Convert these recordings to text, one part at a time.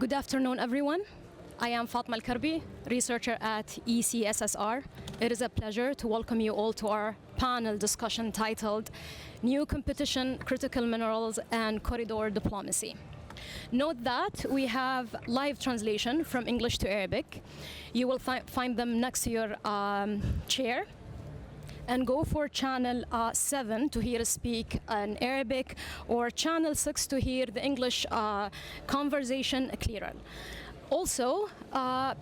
Good afternoon, everyone. I am Fatma Al-Karbi, researcher at ECSSR. It is a pleasure to welcome you all to our panel discussion titled New Competition, Critical Minerals and Corridor Diplomacy. Note that we have live translation from English to Arabic. You will find them next to your chair. And go for channel 7 to hear us speak in Arabic, or channel 6 to hear the English conversation clearer. Also,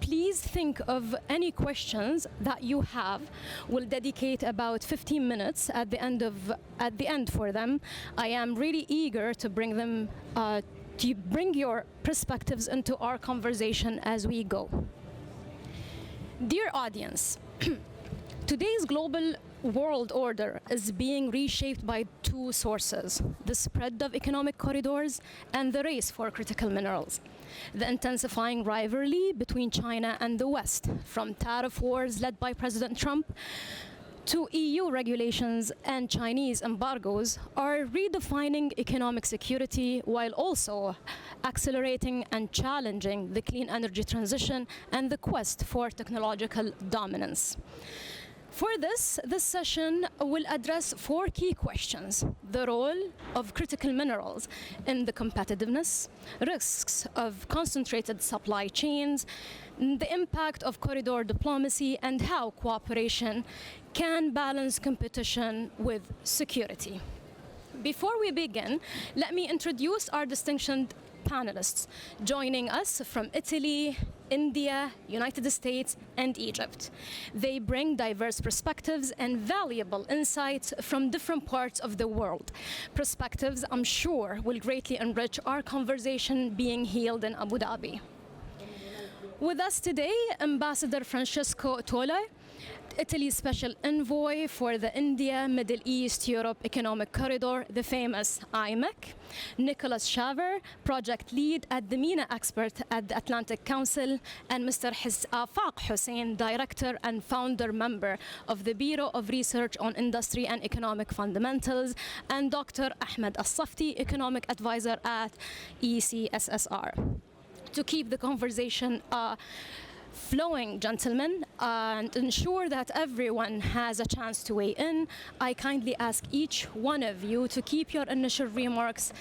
please think of any questions that you have. We'll dedicate about 15 minutes at the end for them. I am really eager to bring them to bring your perspectives into our conversation as we go. Dear audience, today's global world order is being reshaped by two sources: the spread of economic corridors and the race for critical minerals. The intensifying rivalry between China and the West, from tariff wars led by President Trump to EU regulations and Chinese embargoes, are redefining economic security while also accelerating and challenging the clean energy transition and the quest for technological dominance. For this session will address four key questions: the role of critical minerals in the competitiveness, risks of concentrated supply chains, the impact of corridor diplomacy, and how cooperation can balance competition with security. Before we begin, let me introduce our distinguished panelists joining us from Italy, India, United States, and Egypt. They bring diverse perspectives and valuable insights from different parts of the world. Perspectives I'm sure will greatly enrich our conversation being held in Abu Dhabi. With us today, Ambassador Francesco Talò, Italy's special envoy for the India, Middle East, Europe Economic Corridor, the famous IMEC. Nicholas Shafer, project lead at the MENA expert at the Atlantic Council, and Mr. Afaq Hussain, director and founder member of the Bureau of Research on Industry and Economic Fundamentals, and Dr. Ahmed, Safty, economic advisor at ECSSR. To keep the conversation flowing, gentlemen, and ensure that everyone has a chance to weigh in, I kindly ask each one of you to keep your initial remarks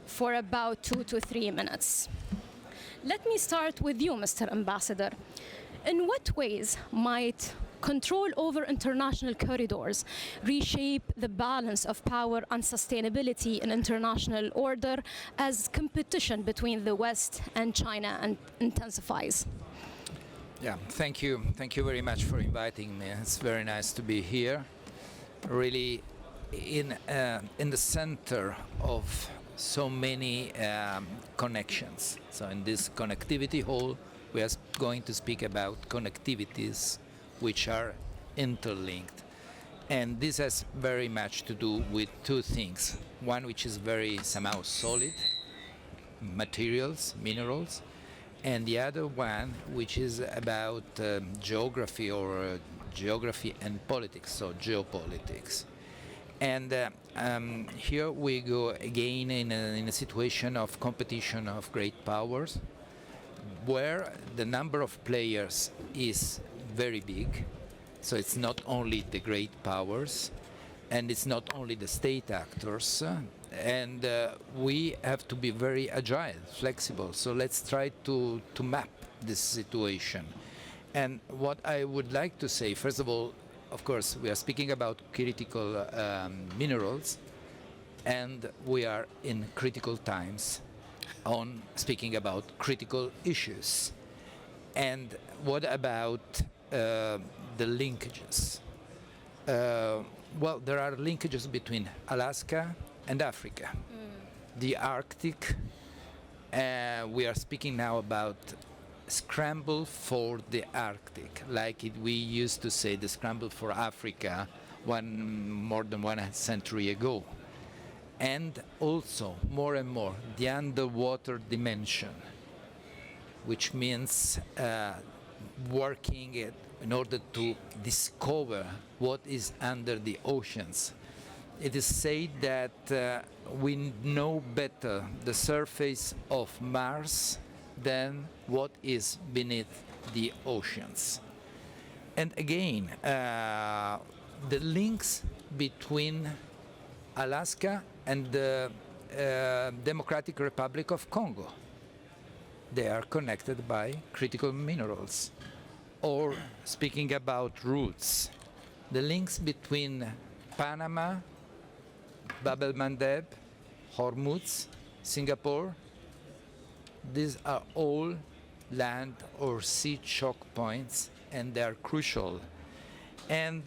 for about 2 to 3 minutes. Let me start with you, Mr. Ambassador. In what ways might control over international corridors reshape the balance of power and sustainability in international order as competition between the West and China intensifies? Yeah, thank you. Thank you very much for inviting me. It's very nice to be here. Really in the center of so many connections. So in this connectivity hall, we are going to speak about connectivities which are interlinked. And this has very much to do with two things. One which is very somehow solid, materials, minerals, and the other one which is about geography or geography and politics, so geopolitics. And here we go again in a situation of competition of great powers, where the number of players is very big. So it's not only the great powers, and it's not only the state actors, and we have to be very agile, flexible. So let's try to map this situation. And what I would like to say, first of all, of course, we are speaking about critical minerals, and we are in critical times on speaking about critical issues. And what about the linkages? Well, there are linkages between Alaska and Africa. The Arctic, we are speaking now about scramble for the Arctic, like we used to say the scramble for Africa more than 1 century ago. And also, more and more, the underwater dimension, which means working in order to discover what is under the oceans. It is said that we know better the surface of Mars than what is beneath the oceans. And again, the links between Alaska and the Democratic Republic of Congo, they are connected by critical minerals. Or speaking about routes, the links between Panama, Bab el-Mandeb, Hormuz, Singapore, these are all land or sea choke points, and they are crucial. And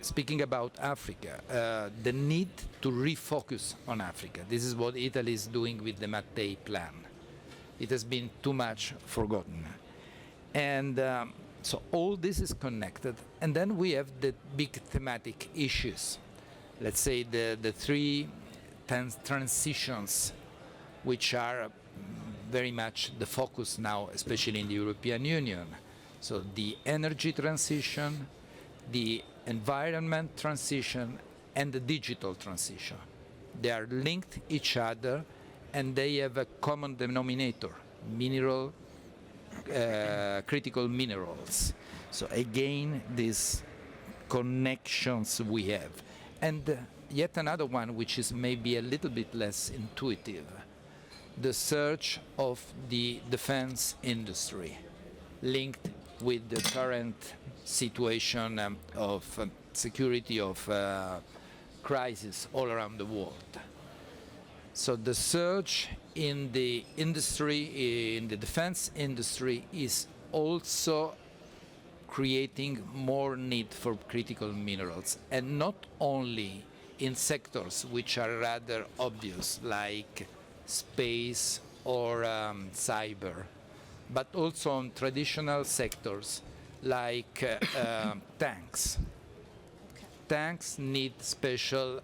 speaking about Africa, the need to refocus on Africa. This is what Italy is doing with the Mattei plan. It has been too much forgotten. And so all this is connected. And then we have the big thematic issues. Let's say the three transitions, which are very much the focus now, especially in the European Union. So the energy transition, the environment transition, and the digital transition. They are linked each other, and they have a common denominator, critical minerals. So again, these connections we have. And yet another one, which is maybe a little bit less intuitive, the search of the defense industry linked with the current situation of security, of crisis all around the world. So the surge in the industry, in the defense industry, is also creating more need for critical minerals, and not only in sectors which are rather obvious, like space or cyber, but also on traditional sectors like tanks. Okay. Tanks need special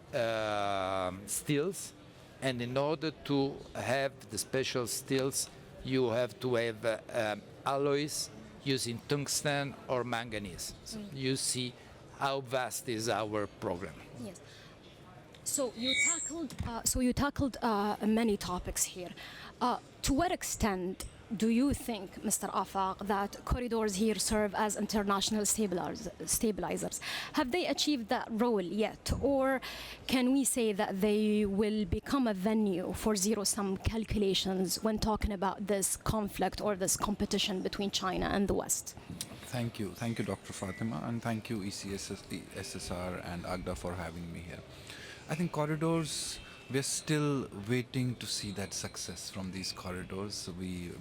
steels, and in order to have the special steels, you have to have alloys using tungsten or manganese. So you see how vast is our program. Yes. So you tackled many topics here. To what extent do you think, Mr. Afaq, that corridors here serve as international stabilizers? Have they achieved that role yet? Or can we say that they will become a venue for zero-sum calculations when talking about this conflict or this competition between China and the West? Thank you, Dr. Fatima, and thank you, ECSSR and AGDA, for having me here. I think corridors, we're still waiting to see that success from these corridors.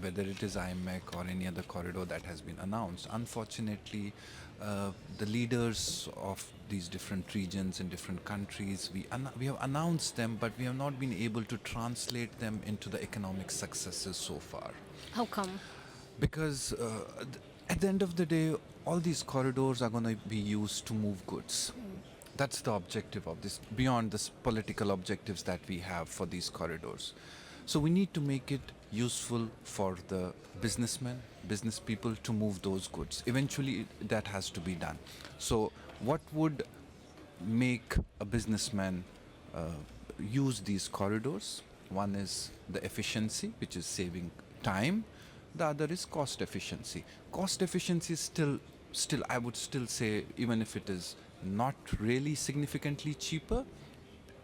Whether it is IMEC or any other corridor that has been announced. Unfortunately, the leaders of these different regions in different countries, we have announced them, but we have not been able to translate them into the economic successes so far. How come? Because at the end of the day, all these corridors are going to be used to move goods. That's the objective of this, beyond the political objectives that we have for these corridors. So we need to make it useful for the businessmen, business people to move those goods. Eventually, that has to be done. So what would make a businessman use these corridors? One is the efficiency, which is saving time. The other is cost efficiency. Cost efficiency is still I would still say, even if it is not really significantly cheaper,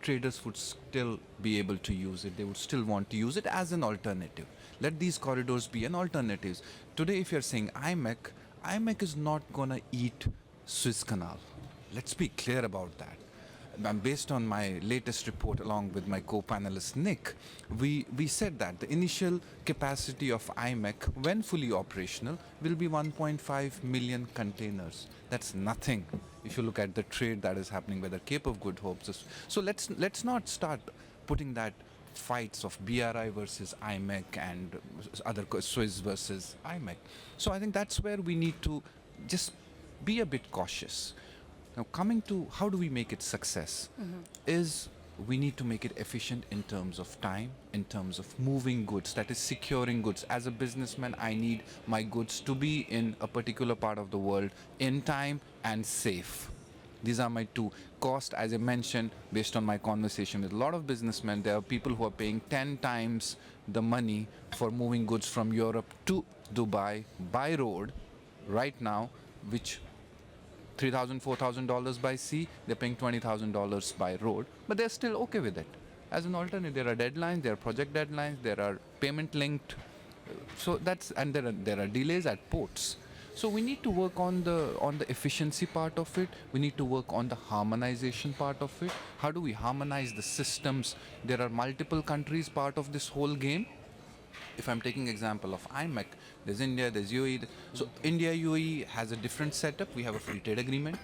traders would still be able to use it. They would still want to use it as an alternative. Let these corridors be an alternative. Today, if you're saying IMEC is not going to eat Suez Canal. Let's be clear about that. Based on my latest report, along with my co-panelist Nick, we said that the initial capacity of IMEC, when fully operational, will be 1.5 million containers. That's nothing if you look at the trade that is happening by the Cape of Good Hope. So let's not start putting that fights of BRI versus IMEC and other Suez versus IMEC. So I think that's where we need to just be a bit cautious. Now, coming to how do we make it success, is we need to make it efficient in terms of time, in terms of moving goods, that is securing goods. As a businessman, I need my goods to be in a particular part of the world in time and safe. These are my two. Cost, as I mentioned, based on my conversation with a lot of businessmen, there are people who are paying 10 times the money for moving goods from Europe to Dubai by road right now, which $3,000, $4,000 by sea, they're paying $20,000 by road, but they're still okay with it. As an alternative, there are deadlines, there are project deadlines, there are payment linked, so that's, and there are delays at ports. So we need to work on the efficiency part of it. We need to work on the harmonization part of it. How do we harmonize the systems? There are multiple countries part of this whole game. If I'm taking example of IMEC, there's India, there's UAE. So India, UAE has a different setup. We have a free trade agreement.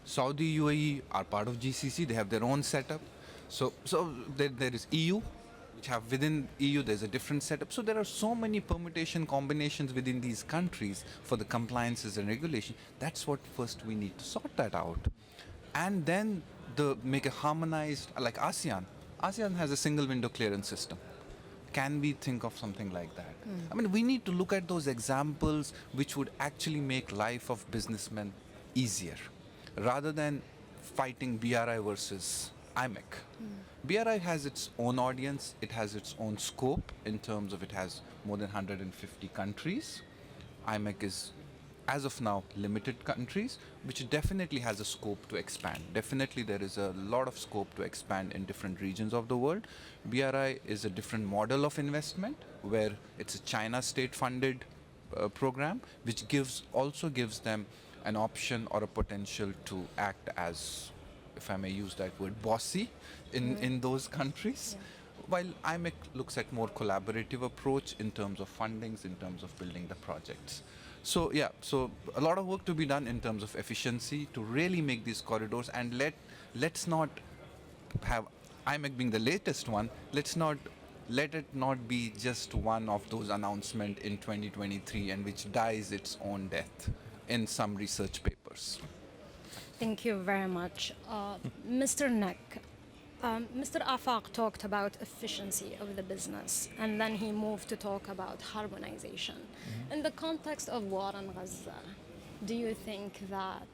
Saudi, UAE are part of GCC. They have their own setup. So there is EU, which have within EU, there's a different setup. So there are so many permutation combinations within these countries for the compliances and regulation. That's what first we need to sort that out. And then make a harmonized, like ASEAN. ASEAN has a single window clearance system. Can we think of something like that? I mean, we need to look at those examples which would actually make life of businessmen easier, rather than fighting BRI versus IMEC. BRI has its own audience, it has its own scope in terms of it has more than 150 countries. IMEC is, as of now, limited countries, which definitely has a scope to expand. Definitely there is a lot of scope to expand in different regions of the world. BRI is a different model of investment, where it's a China state-funded program, which also gives them an option or a potential to act as, if I may use that word, bossy in those countries. Yeah. While IMEC looks at more collaborative approach in terms of fundings, in terms of building the projects. So yeah, so a lot of work to be done in terms of efficiency to really make these corridors, and let's not have IMEC being the latest one. Let it not be just one of those announcements in 2023 and which dies its own death in some research papers. Thank you very much. Mr. Nek, Mr. Afaq talked about efficiency of the business, and then he moved to talk about harmonization. In the context of war in Gaza, do you think that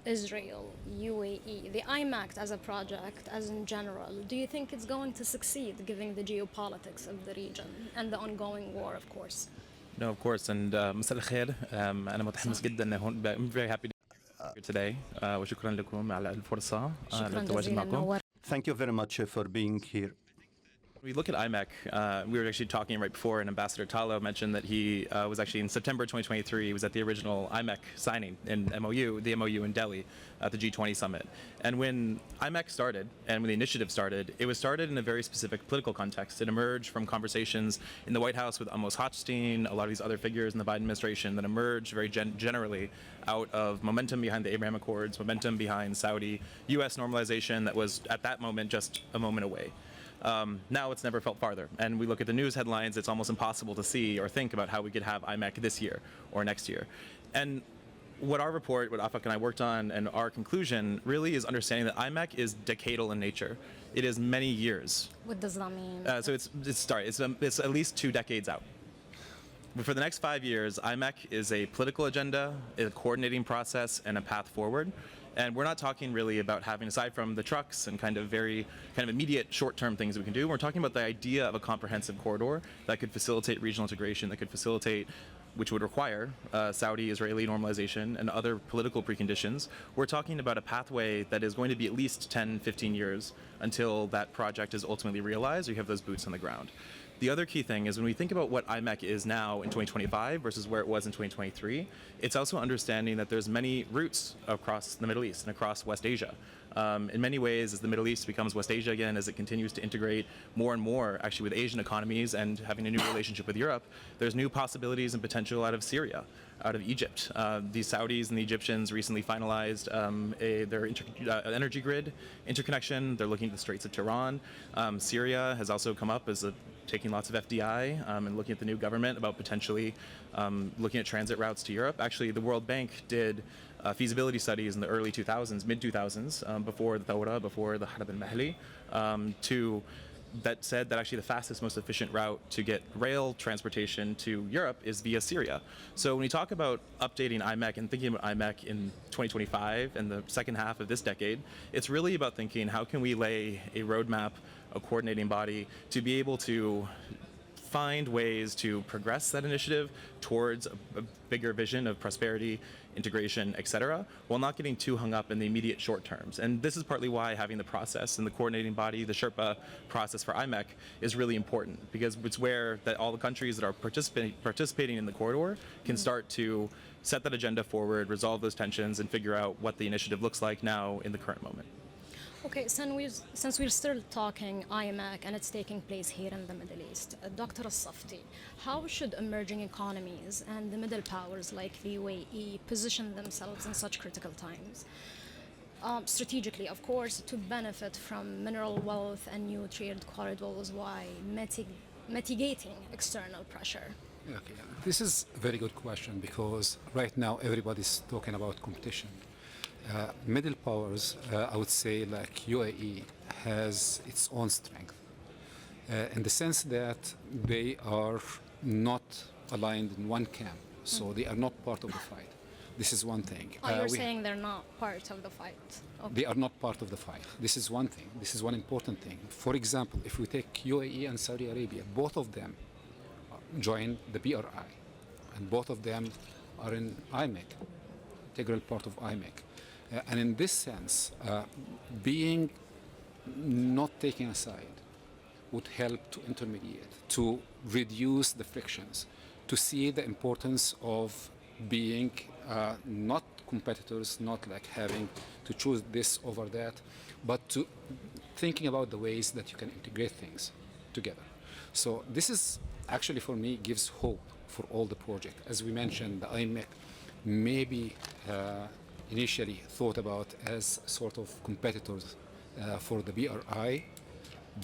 Israel, UAE, the IMEC as a project, as in general, do you think it's going to succeed given the geopolitics of the region and the ongoing war, of course? No, of course, and مساء الخير. أنا متحمس جدا هون. I'm very happy to be here today. وشكرا لكم على الفرصة للتواجد معكم. Thank you very much for being here. We look at IMEC. We were actually talking right before, and Ambassador Talò mentioned that he was actually in September 2023. He was at the original IMEC signing in the MOU in Delhi at the G20 summit. And when IMEC started, and when the initiative started, it was started in a very specific political context. It emerged from conversations in the White House with Amos Hochstein, a lot of these other figures in the Biden administration, that emerged very generally out of momentum behind the Abraham Accords, momentum behind Saudi-US normalization that was at that moment just a moment away. Now it's never felt farther. And we look at the news headlines, it's almost impossible to see or think about how we could have IMEC this year or next year. And what our report, what Afaq and I worked on, and our conclusion really is understanding that IMEC is decadal in nature. It is many years. What does that mean? So it's at least 2 decades out. But for the next 5 years, IMEC is a political agenda, a coordinating process, and a path forward. And we're not talking really about having, aside from the trucks and kind of immediate short-term things that we can do, we're talking about the idea of a comprehensive corridor that could facilitate regional integration, that could facilitate, which would require Saudi-Israeli normalization and other political preconditions. We're talking about a pathway that is going to be at least 10, 15 years until that project is ultimately realized, or you have those boots on the ground. The other key thing is when we think about what IMEC is now in 2025 versus where it was in 2023, it's also understanding that there's many routes across the Middle East and across West Asia. In many ways, as the Middle East becomes West Asia again, as it continues to integrate more and more actually with Asian economies and having a new relationship with Europe, there's new possibilities and potential out of Syria, out of Egypt. The Saudis and the Egyptians recently finalized their energy grid interconnection. They're looking at the Straits of Tehran. Syria has also come up as taking lots of FDI and looking at the new government about potentially looking at transit routes to Europe. Actually, the World Bank did feasibility studies in the early 2000s, mid-2000s, before the Thawra, before the Harb al-Mahli, that said that actually the fastest, most efficient route to get rail transportation to Europe is via Syria. So when we talk about updating IMEC and thinking about IMEC in 2025 and the second half of this decade, it's really about thinking how can we lay a roadmap, a coordinating body to be able to find ways to progress that initiative towards a bigger vision of prosperity, integration, etc., while not getting too hung up in the immediate short terms. And this is partly why having the process and the coordinating body, the Sherpa process for IMEC, is really important, because it's where that all the countries that are participating in the corridor can start to set that agenda forward, resolve those tensions, and figure out what the initiative looks like now in the current moment. Okay, since we're still talking IMEC and it's taking place here in the Middle East, Dr. Safty, how should emerging economies and the middle powers like the UAE position themselves in such critical times? Strategically, of course, to benefit from mineral wealth and new trade corridors while mitigating external pressure. Okay, this is a very good question, because right now everybody's talking about competition. Middle powers, I would say, like UAE, has its own strength in the sense that they are not aligned in one camp, so they are not part of the fight. This is one thing. You're saying they're not part of the fight. Okay. They are not part of the fight. This is one thing. This is one important thing. For example, if we take UAE and Saudi Arabia, both of them joined the BRI, and both of them are in IMEC, integral part of IMEC. And in this sense, being not taken aside would help to intermediate, to reduce the frictions, to see the importance of being not competitors, not like having to choose this over that, but to thinking about the ways that you can integrate things together. So this is actually, for me, gives hope for all the projects. As we mentioned, the IMEC maybe initially thought about as sort of competitors for the BRI,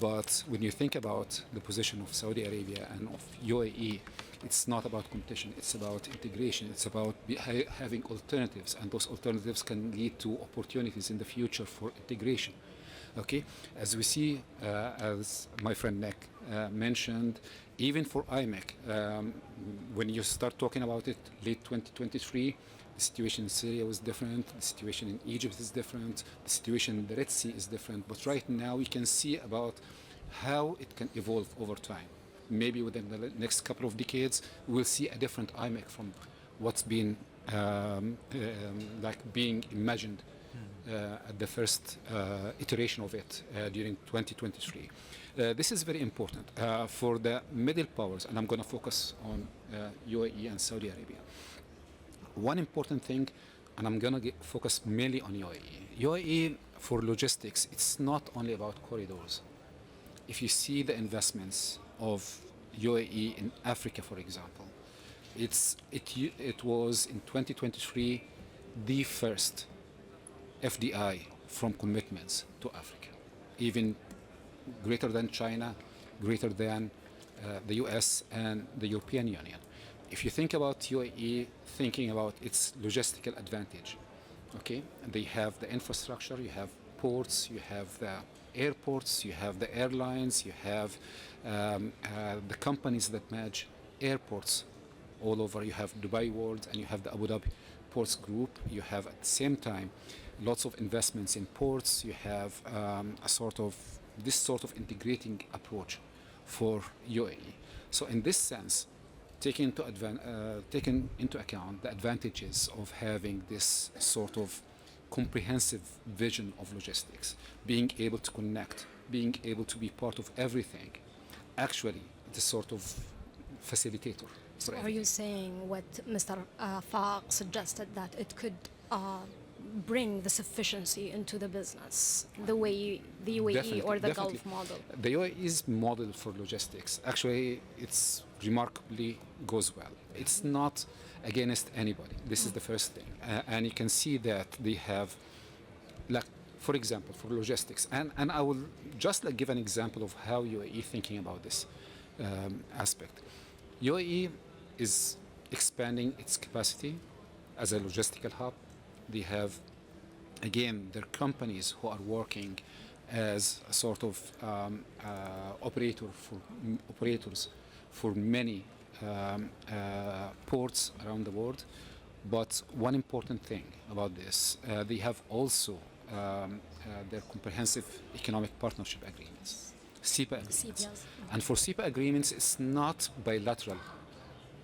but when you think about the position of Saudi Arabia and of UAE, it's not about competition, it's about integration, it's about having alternatives, and those alternatives can lead to opportunities in the future for integration. Okay, as we see, as my friend Nick mentioned, even for IMEC, when you start talking about it, late 2023, the situation in Syria was different, the situation in Egypt is different, the situation in the Red Sea is different, but right now we can see about how it can evolve over time. Maybe within the next couple of decades, we'll see a different IMEC from what's been like being imagined at the first iteration of it during 2023. This is very important for the middle powers, and I'm going to focus on UAE and Saudi Arabia. One important thing, and I'm going to focus mainly on UAE. UAE, for logistics, it's not only about corridors. If you see the investments of UAE in Africa, for example, it was in 2023 the first FDI from commitments to Africa, even greater than China, greater than the US and the European Union. If you think about UAE, thinking about its logistical advantage, okay, they have the infrastructure, you have ports, you have the airports, you have the airlines, you have the companies that manage airports all over. You have Dubai World and you have the Abu Dhabi Ports Group. You have at the same time lots of investments in ports. You have this sort of integrating approach for UAE. So in this sense, taking into account the advantages of having this sort of comprehensive vision of logistics, being able to connect, being able to be part of everything, actually it's a sort of facilitator. So are you saying what Mr. Afaq suggested, that it could bring the sufficiency into the business, the way the UAE or the Gulf model? The UAE's model for logistics, actually, it's remarkably goes well. It's not against anybody. This is the first thing. And you can see that they have, like, for example, for logistics, and I will just give an example of how UAE thinking about this aspect. UAE is expanding its capacity as a logistical hub. They have, again, their companies who are working as a sort of operators for many ports around the world. But one important thing about this, they have also their comprehensive economic partnership agreements. SEPA agreements. CPS. And for SEPA agreements, it's not bilateral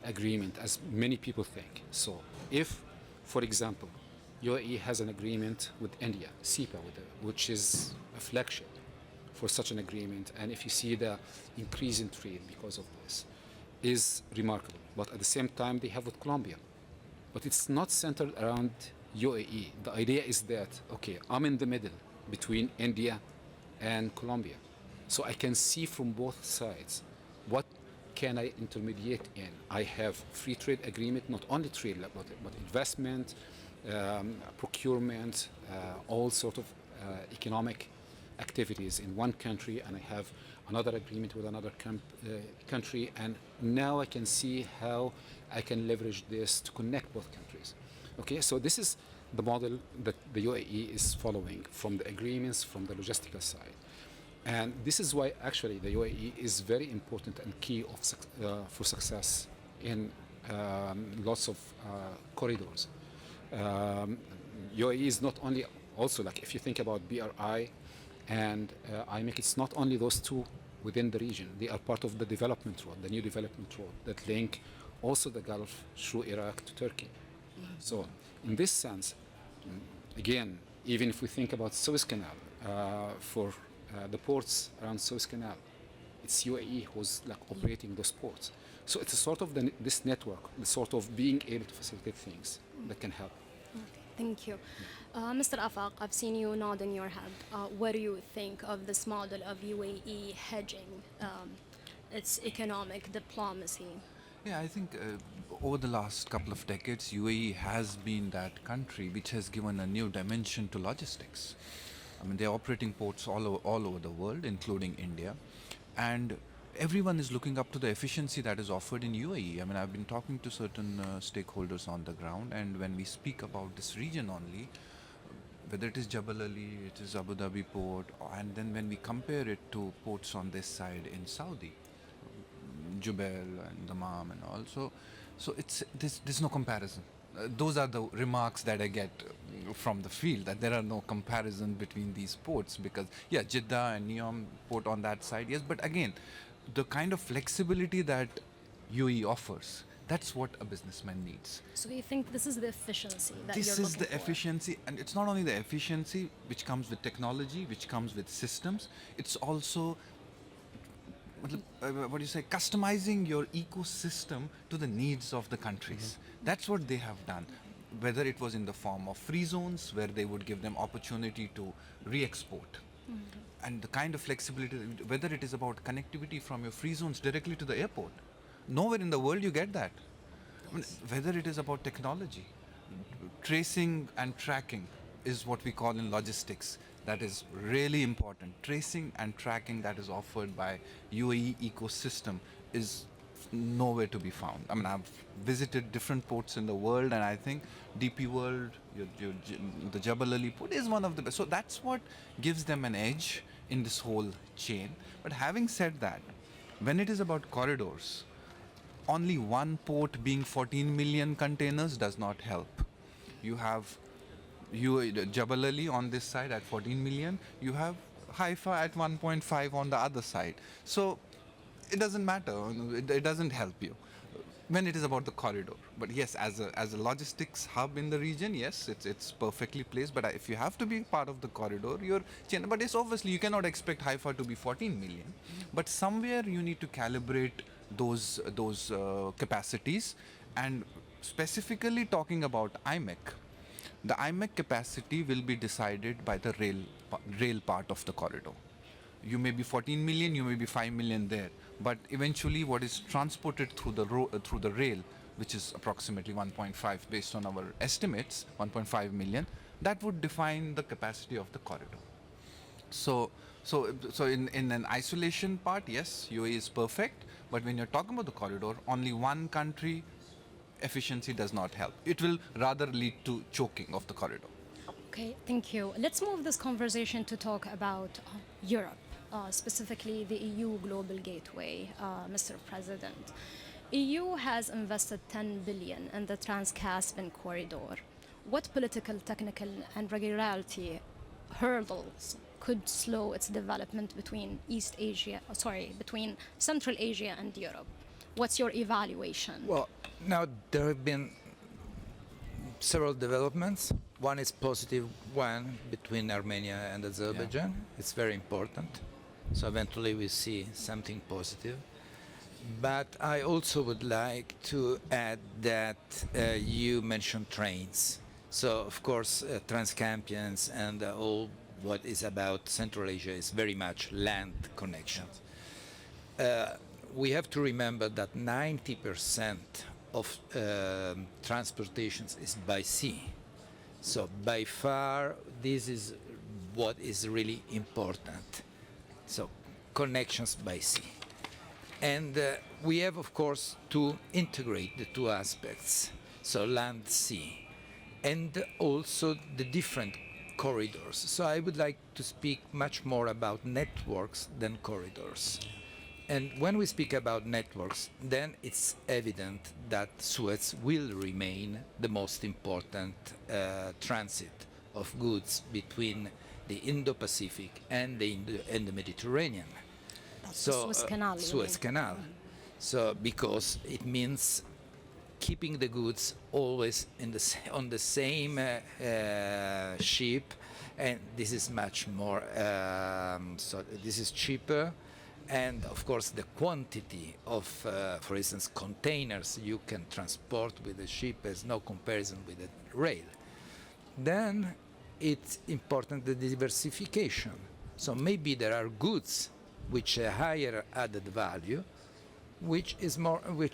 agreement as many people think. So if, for example, UAE has an agreement with India, SEPA, which is a flagship for such an agreement, and if you see the increase in trade because of this, is remarkable. But at the same time, they have with Colombia. But it's not centered around UAE. The idea is that, okay, I'm in the middle between India and Colombia. So I can see from both sides what can I intermediate in. I have free trade agreement, not only trade, but investment, procurement, all sort of economic activities in one country, and I have another agreement with another country, and now I can see how I can leverage this to connect both countries. Okay, so this is the model that the UAE is following from the agreements, from the logistical side. And this is why actually the UAE is very important and key for success in lots of corridors. UAE is not only, also like if you think about BRI and IMEC, it's not only those two within the region. They are part of the development road, the new development road that link also the Gulf through Iraq to Turkey. So in this sense, again, even if we think about Suez Canal, for the ports around Suez Canal, it's UAE who's like operating those ports. So it's a sort of this network, the sort of being able to facilitate things that can help. Okay, thank you. Mr. Afaq, I've seen you nodding your head. What do you think of this model of UAE hedging its economic diplomacy? Yeah, I think over the last couple of decades, UAE has been that country which has given a new dimension to logistics. I mean, they're operating ports all over the world, including India. And everyone is looking up to the efficiency that is offered in UAE. I mean, I've been talking to certain stakeholders on the ground, and when we speak about this region only, whether it is Jebel Ali, it is Abu Dhabi port, and then when we compare it to ports on this side in Saudi, Jubail and Dammam and all, so it's there's no comparison. Those are the remarks that I get from the field, that there are no comparison between these ports, because yeah, Jeddah and Neom port on that side, yes, but again, the kind of flexibility that UAE offers, that's what a businessman needs. So you think this is the efficiency that This you're is looking the for? efficiency, and it's not only the efficiency which comes with technology, which comes with systems, it's also what do you say, customizing your ecosystem to the needs of the countries. That's what they have done, whether it was in the form of free zones where they would give them opportunity to re-export, and the kind of flexibility, whether it is about connectivity from your free zones directly to the airport. Nowhere in the world you get that. I mean, whether it is about technology, tracing and tracking is what we call in logistics. That is really important. Tracing and tracking that is offered by UAE ecosystem is nowhere to be found. I mean, I've visited different ports in the world, and I think DP World, the Jebel Ali port is one of the best. So that's what gives them an edge in this whole chain. But having said that, when it is about corridors, only one port being 14 million containers does not help. You have Jebel Ali on this side at 14 million, you have Haifa at 1.5 on the other side. So it doesn't matter, it doesn't help you when it is about the corridor. But yes, as a logistics hub in the region, yes, it's perfectly placed. But if you have to be part of the corridor, but it's obviously you cannot expect Haifa to be 14 million. But somewhere you need to calibrate those capacities. And specifically talking about IMEC, the IMEC capacity will be decided by the rail part of the corridor. You may be 14 million, you may be 5 million there, but eventually what is transported through the rail, which is approximately 1.5 based on our estimates, 1.5 million, that would define the capacity of the corridor. So in an isolation part, yes, UAE is perfect, but when you're talking about the corridor, only one country efficiency does not help. It will rather lead to choking of the corridor. Okay, thank you. Let's move this conversation to talk about Europe, specifically the EU Global Gateway, Mr. President. EU has invested 10 billion in the Trans-Caspian corridor. What political, technical, and regularity hurdles could slow its development between between Central Asia and Europe. What's your evaluation? Well, now there have been several developments. One is positive one between Armenia and Azerbaijan. It's very important. So eventually we see something positive. But I also would like to add that you mentioned trains. So of course Transcampians and all what is about Central Asia is very much land connections. We have to remember that 90% of transportations is by sea. So by far this is what is really important. So connections by sea. And we have, of course, to integrate the two aspects, so land, sea, and also the different corridors. So I would like to speak much more about networks than corridors. And when we speak about networks, then it's evident that Suez will remain the most important transit of goods between the Indo-Pacific and the Mediterranean. So Suez Canal. Suez Canal. So because it means keeping the goods always on the same ship, and this is much more. So this is cheaper, and of course the quantity of, for instance, containers you can transport with a ship has no comparison with a rail. Then it's important the diversification. So maybe there are goods which a higher added value, which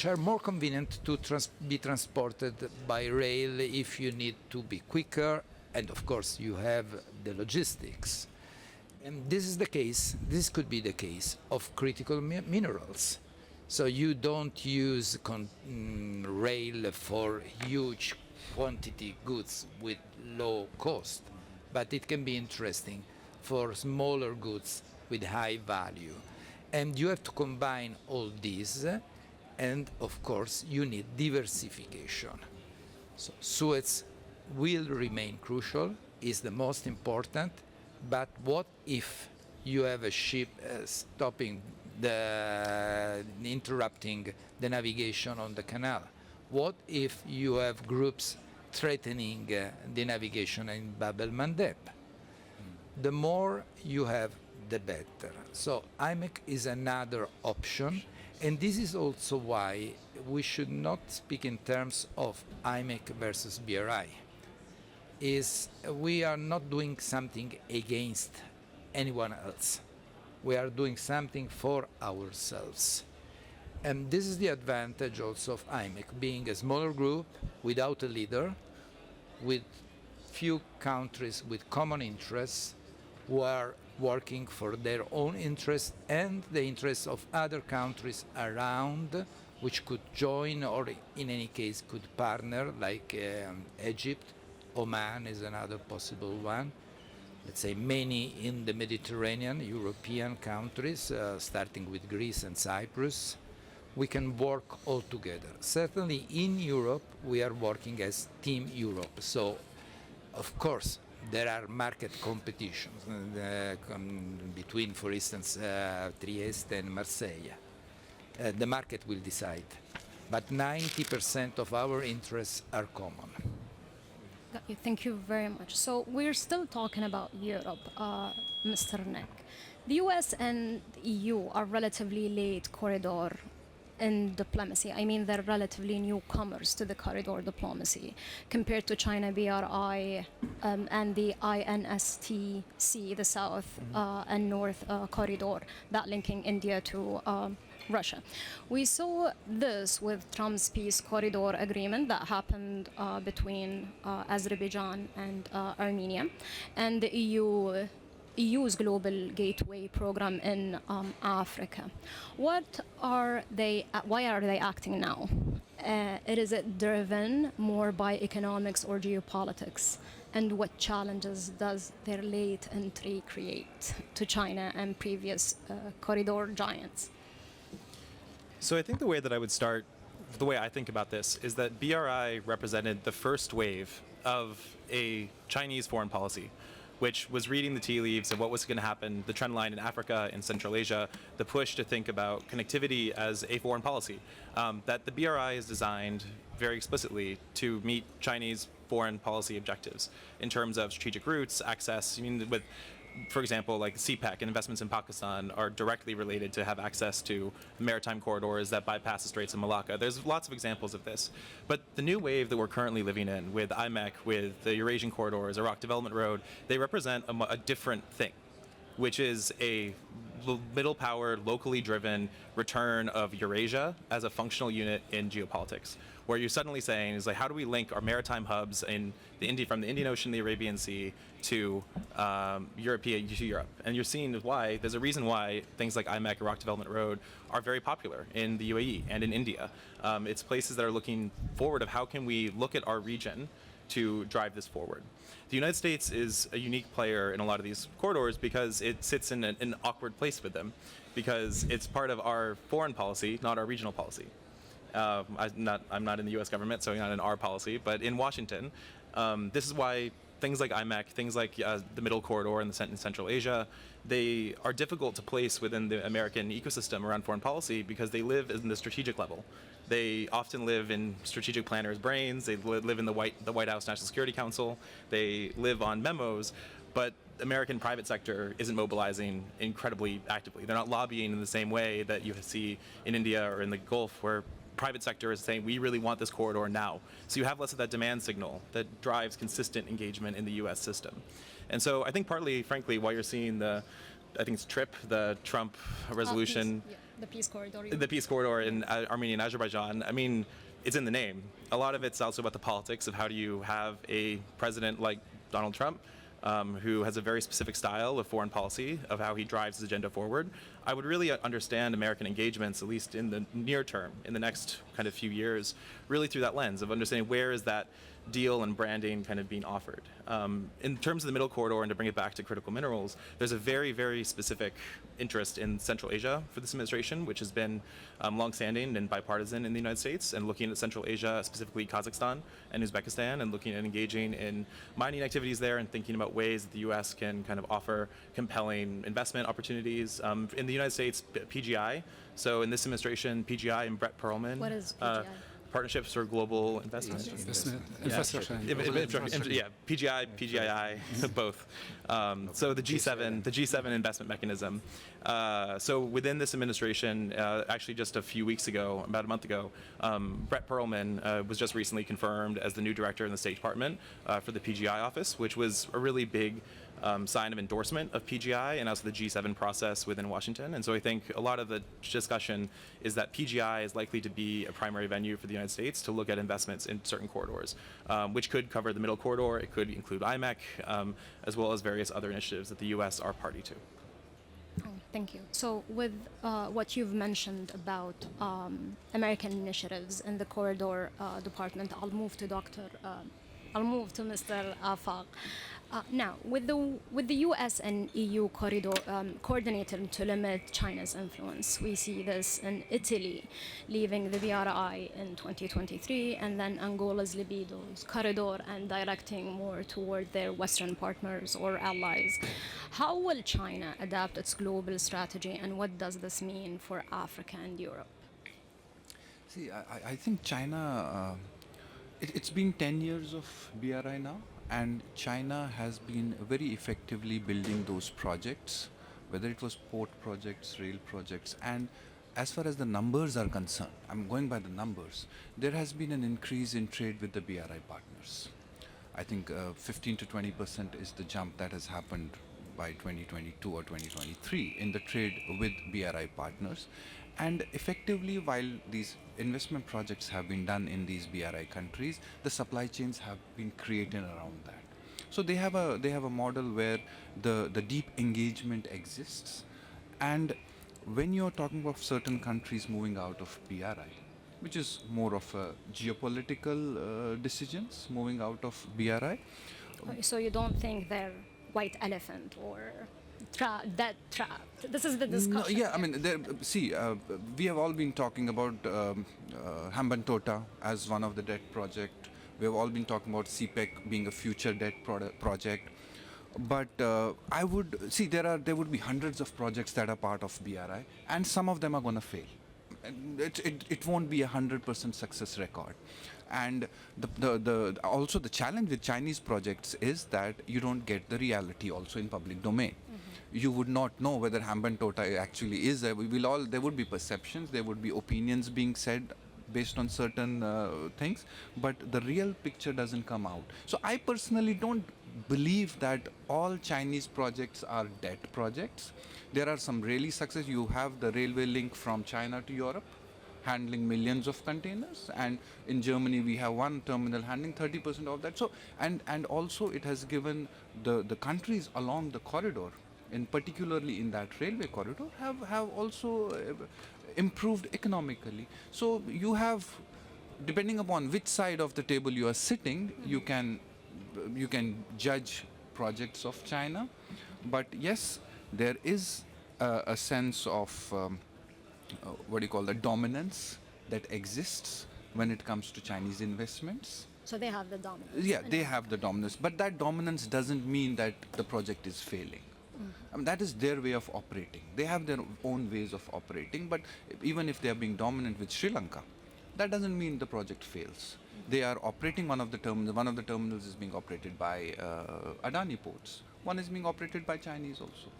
are more convenient to be transported by rail if you need to be quicker, and of course you have the logistics. And this is the case, this could be the case of critical minerals. So you don't use rail for huge quantity goods with low cost, but it can be interesting for smaller goods with high value. And you have to combine all these, and of course you need diversification. So Suez will remain crucial, is the most important, but what if you have a ship interrupting the navigation on the canal? What if you have groups threatening the navigation in Bab el-Mandeb? The more you have, the better. So IMEC is another option, and this is also why we should not speak in terms of IMEC versus BRI. We are not doing something against anyone else. We are doing something for ourselves. And this is the advantage also of IMEC, being a smaller group without a leader, with few countries with common interests who are working for their own interests and the interests of other countries around, which could join or in any case could partner, like Egypt. Oman is another possible one. Let's say many in the Mediterranean, European countries, starting with Greece and Cyprus. We can work all together. Certainly in Europe, we are working as Team Europe. So, of course, there are market competitions between, for instance, Trieste and Marseille. The market will decide. But 90% of our interests are common. Got you. Thank you very much. So we're still talking about Europe, Mr. Nick. The US and the EU are relatively late corridor in diplomacy. I mean, they're relatively newcomers to the corridor diplomacy compared to China, BRI, and the INSTC, the South and North corridor, that linking India to Russia. We saw this with Trump's peace corridor agreement that happened between Azerbaijan and Armenia, and the EU's Global Gateway program in Africa. Why are they acting now? Is it driven more by economics or geopolitics? And what challenges does their late entry create to China and previous corridor giants? So I think the way that I would start, the way I think about this, is that BRI represented the first wave of a Chinese foreign policy, which was reading the tea leaves of what was going to happen, the trend line in Africa and Central Asia, the push to think about connectivity as a foreign policy. That the BRI is designed very explicitly to meet Chinese foreign policy objectives in terms of strategic routes, access. I mean, with, for example, like CPEC and investments in Pakistan are directly related to have access to maritime corridors that bypass the Straits of Malacca. There's lots of examples of this. But the new wave that we're currently living in with IMEC, with the Eurasian corridors, Iraq Development Road, they represent a different thing, which is a middle power, locally driven return of Eurasia as a functional unit in geopolitics, where you're suddenly saying is like, how do we link our maritime hubs in the from the Indian Ocean, the Arabian Sea to Europe? And you're seeing why there's a reason why things like IMEC, Iraq Development Road, are very popular in the UAE and in India. It's places that are looking forward of how can we look at our region to drive this forward. The United States is a unique player in a lot of these corridors because it sits in an awkward place with them, because it's part of our foreign policy, not our regional policy. I'm not in the U.S. government, so not in our policy, but in Washington, this is why things like IMEC, things like the Middle Corridor in Central Asia, they are difficult to place within the American ecosystem around foreign policy because they live in the strategic level. They often live in strategic planners' brains. They live in the White House National Security Council. They live on memos, but American private sector isn't mobilizing incredibly actively. They're not lobbying in the same way that you see in India or in the Gulf, where private sector is saying, we really want this corridor now. So you have less of that demand signal that drives consistent engagement in the U.S. system. And so I think partly, frankly, why you're seeing the Trump resolution, the peace corridor. The peace corridor in Armenia and Azerbaijan, I mean, it's in the name. A lot of it's also about the politics of how do you have a president like Donald Trump, who has a very specific style of foreign policy, of how he drives his agenda forward. I would really understand American engagements, at least in the near term, in the next kind of few years, really through that lens of understanding where is that deal and branding kind of being offered. In terms of the Middle Corridor, and to bring it back to critical minerals, there's a very, very specific interest in Central Asia for this administration, which has been longstanding and bipartisan in the United States, and looking at Central Asia, specifically Kazakhstan and Uzbekistan, and looking at engaging in mining activities there and thinking about ways that the U.S. can kind of offer compelling investment opportunities. In the United States, PGI, so in this administration, PGI and Brett Perlman. What is PGI? Partnerships for Global Investment. Infrastructure. Yeah, PGI, PGII, both. So the G7 investment mechanism. So within this administration, actually just a few weeks ago, about a month ago, Brett Perlman was just recently confirmed as the new director in the State Department for the PGI office, which was a really big sign of endorsement of PGI and also the G7 process within Washington. And so I think a lot of the discussion is that PGI is likely to be a primary venue for the United States to look at investments in certain corridors, which could cover the Middle Corridor. It could include IMEC, as well as various other initiatives that the U.S. are party to. Oh, thank you. So with what you've mentioned about American initiatives in the corridor department, I'll move to Mr. Afaq. Now, with the U.S. and EU corridor coordinated to limit China's influence, we see this in Italy leaving the BRI in 2023, and then Angola's Libido's corridor and directing more toward their Western partners or allies. How will China adapt its global strategy, and what does this mean for Africa and Europe? See, I think China, it's been 10 years of BRI now. And China has been very effectively building those projects, whether it was port projects, rail projects, and as far as the numbers are concerned, I'm going by the numbers, there has been an increase in trade with the BRI partners. I think 15 to 20% is the jump that has happened by 2022 or 2023 in the trade with BRI partners. And effectively, while these investment projects have been done in these BRI countries, the supply chains have been created around that. So they have a model where the deep engagement exists. And when you're talking about certain countries moving out of BRI, which is more of a geopolitical decisions moving out of BRI. So you don't think they're white elephant or dead trap? This is the discussion. No, yeah, I mean, we have all been talking about Hambantota as one of the debt project. We have all been talking about CPEC being a future debt project. But I would see there would be hundreds of projects that are part of BRI, and some of them are going to fail. And it won't be 100% success record. And also the challenge with Chinese projects is that you don't get the reality also in public domain. You would not know whether Hambantota actually is there. There would be perceptions, there would be opinions being said based on certain things, but the real picture doesn't come out. So I personally don't believe that all Chinese projects are dead projects. There are some really success. You have the railway link from China to Europe, handling millions of containers, and in Germany we have one terminal handling 30% of that. So and also it has given the countries along the corridor, in particularly in that railway corridor, have also improved economically. So you have, depending upon which side of the table you are sitting, you can judge projects of China. But yes, there is a sense of the dominance that exists when it comes to Chinese investments. So they have the dominance. Yeah, they have the dominance, but that dominance doesn't mean that the project is failing. I mean, that is their way of operating. They have their own ways of operating, but even if they are being dominant with Sri Lanka, that doesn't mean the project fails. They are operating one of the terminals. One of the terminals is being operated by Adani ports. One is being operated by Chinese also.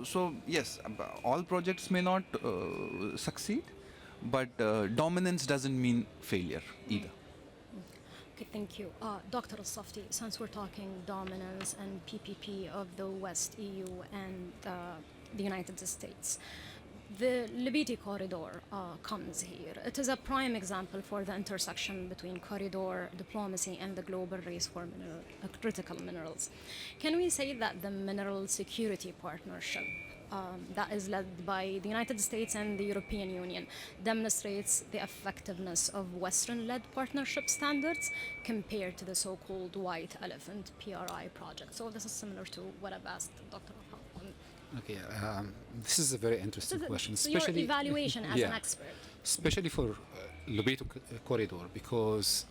So yes, all projects may not succeed, but dominance doesn't mean failure either. Okay, thank you. Dr. Safty, since we're talking dominance and PPP of the West, EU, and the United States, the Libiti corridor comes here. It is a prime example for the intersection between corridor diplomacy and the global race for critical minerals. Can we say that the mineral security partnership that is led by the United States and the European Union demonstrates the effectiveness of Western-led partnership standards compared to the so-called white elephant PRI project? So this is similar to what I've asked Dr. Afaq. Okay, this is a very interesting question. So your evaluation as an expert. Especially for Lobito corridor, because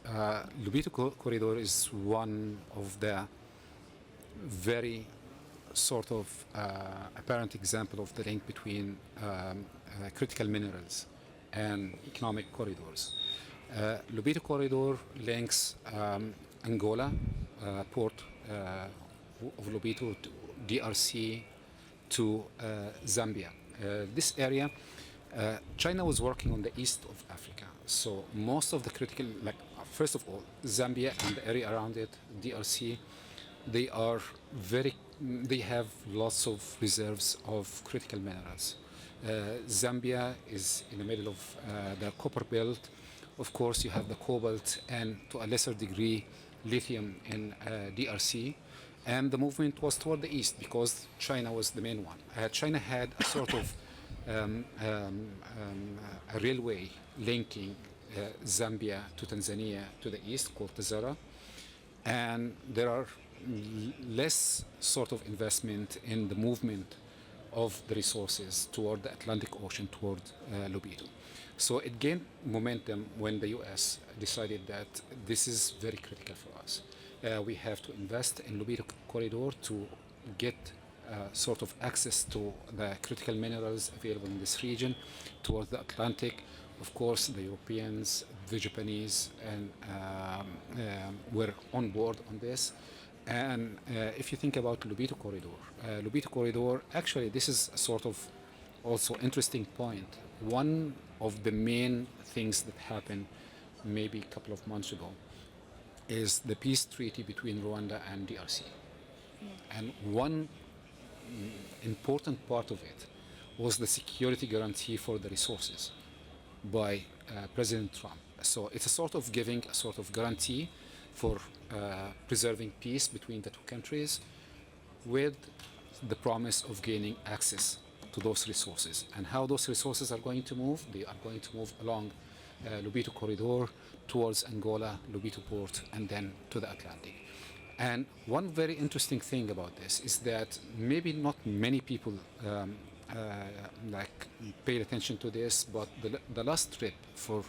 Lobito corridor is one of the very sort of apparent example of the link between critical minerals and economic corridors. Lobito corridor links Angola, port of Lobito, to DRC, to Zambia. This area, China was working on the east of Africa. So most of the critical, first of all, Zambia and the area around it, DRC, they have lots of reserves of critical minerals. Zambia is in the middle of the copper belt. Of course, you have the cobalt and, to a lesser degree, lithium in DRC. And the movement was toward the east because China was the main one. China had a sort of a railway linking Zambia to Tanzania to the east called Tazara. And there are less sort of investment in the movement of the resources toward the Atlantic Ocean, toward Lobito. So it gained momentum when the US decided that this is very critical for us. We have to invest in Lobito corridor to get sort of access to the critical minerals available in this region towards the Atlantic. Of course, the Europeans, the Japanese, and were on board on this. And if you think about Lobito corridor, actually this is a sort of also interesting point. One of the main things that happened maybe a couple of months ago is the peace treaty between Rwanda and DRC. And one important part of it was the security guarantee for the resources by President Trump. So it's a sort of giving a sort of guarantee for preserving peace between the two countries with the promise of gaining access to those resources. And how those resources are going to move? They are going to move along Lobito corridor towards Angola, Lobito port, and then to the Atlantic. And one very interesting thing about this is that maybe not many people paid attention to this, but the last trip for